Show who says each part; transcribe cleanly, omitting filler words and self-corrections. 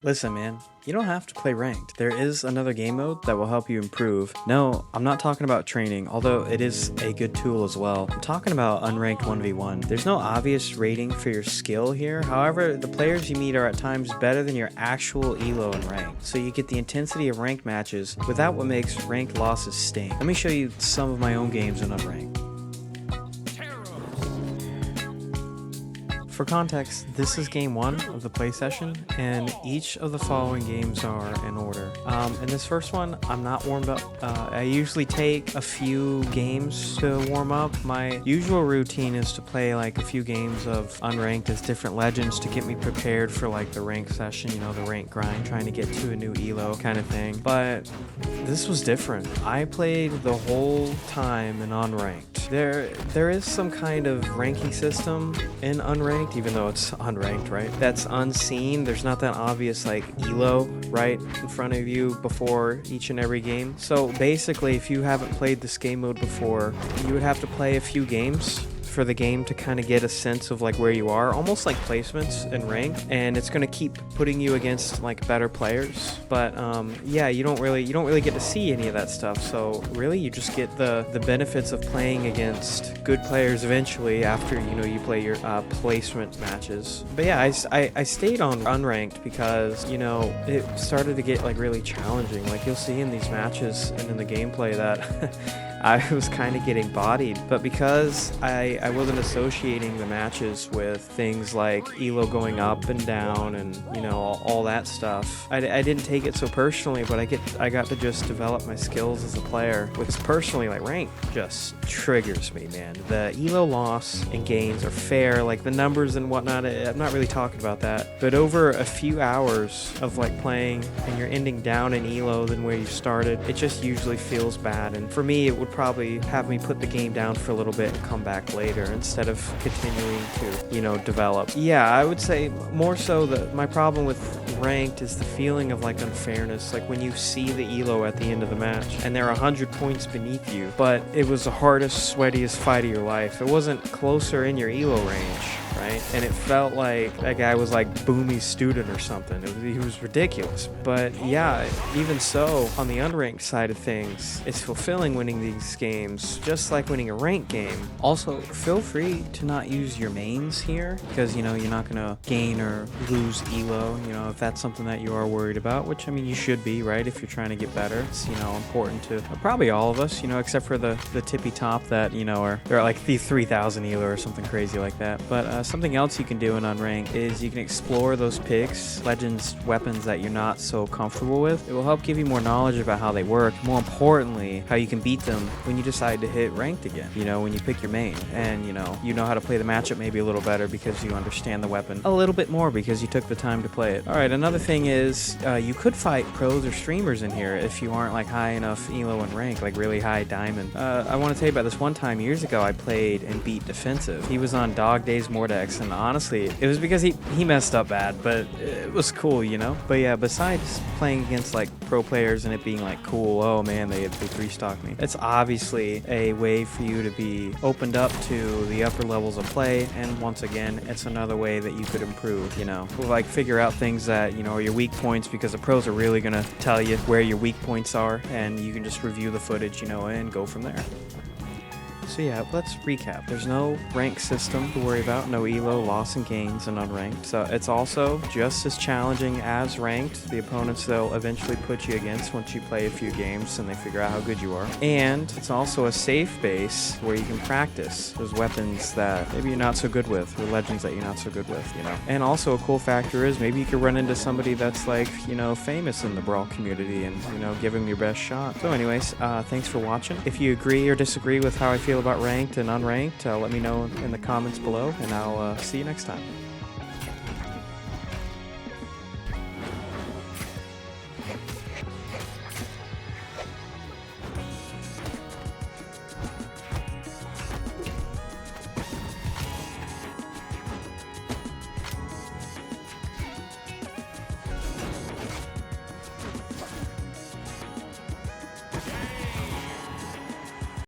Speaker 1: Listen, man, you don't have to play ranked. There is another game mode that will help you improve. No, I'm not talking about training, although it is a good tool as well. I'm talking about unranked 1v1. There's no obvious rating for your skill here. However, the players you meet are at times better than your actual elo in rank. So you get the intensity of ranked matches without what makes ranked losses sting. Let me show you some of my own games in unranked. For context, this is game 1 of the play session, and each of the following games are in order. In this first one, I'm not warmed up. I usually take a few games to warm up. My usual routine is to play like a few games of unranked as different legends to get me prepared for like the rank session, you know, the rank grind, trying to get to a new elo kind of thing. But this was different. I played the whole time in unranked. There is some kind of ranking system in unranked, even though it's unranked, right? That's unseen. There's not that obvious like elo right in front of you before each and every game. So basically, if you haven't played this game mode before, you would have to play a few games for the game to kind of get a sense of like where you are, almost like placements in rank, and it's going to keep putting you against like better players. But yeah, you don't really get to see any of that stuff. So really, you just get the benefits of playing against good players eventually after you play your placement matches. But yeah, I stayed on unranked because it started to get like really challenging. Like you'll see in these matches and in the gameplay that I was kind of getting bodied, but because I wasn't associating the matches with things like elo going up and down and all that stuff, I didn't take it so personally. But I got to just develop my skills as a player, which personally, like, rank just triggers me, man. The elo loss and gains are fair, like the numbers and whatnot. I'm not really talking about that, but over a few hours of like playing and you're ending down in elo than where you started, it just usually feels bad. And for me, it would probably have me put the game down for a little bit and come back later instead of continuing to develop. Yeah, I would say more so that my problem with ranked is the feeling of like unfairness. Like when you see the elo at the end of the match and they're 100 points beneath you, but it was the hardest, sweatiest fight of your life. It wasn't closer in your elo range, right? And it felt like that guy was like Boomy's student or something. He was ridiculous. But yeah, even so, on the unranked side of things, it's fulfilling winning these games, just like winning a ranked game. Also, feel free to not use your mains here, because you're not gonna gain or lose elo, if that's something that you are worried about, which I mean you should be, right? If you're trying to get better, it's important to probably all of us, except for the tippy top that they're at like the 3,000 elo or something crazy like that. But something else you can do in unranked is you can explore those picks, legends, weapons that you're not so comfortable with. It will help give you more knowledge about how they work. More importantly, how you can beat them when you decide to hit ranked again. When you pick your main, and you know how to play the matchup maybe a little better because you understand the weapon a little bit more because you took the time to play it. All right, another thing is you could fight pros or streamers in here if you aren't like high enough elo and rank, like really high diamond. I want to tell you about this one time years ago I played and beat Defensive. He was on Dog Days Mordex, and honestly, it was because he messed up bad, but it was cool, But yeah, besides playing against like pro players and it being like cool, oh man, they 3-stocked me, it's obviously a way for you to be opened up to the upper levels of play. And once again, it's another way that you could improve, like figure out things that are your weak points, because the pros are really gonna tell you where your weak points are, and you can just review the footage, and go from there. So yeah, let's recap. There's no rank system to worry about, no elo, loss and gains, and unranked. So it's also just as challenging as ranked. The opponents they'll eventually put you against once you play a few games and they figure out how good you are. And it's also a safe base where you can practice those weapons that maybe you're not so good with, or legends that you're not so good with, And also a cool factor is maybe you could run into somebody that's like, famous in the Brawl community and, give them your best shot. So anyways, thanks for watching. If you agree or disagree with how I feel about ranked and unranked, let me know in the comments below, and I'll see you next time.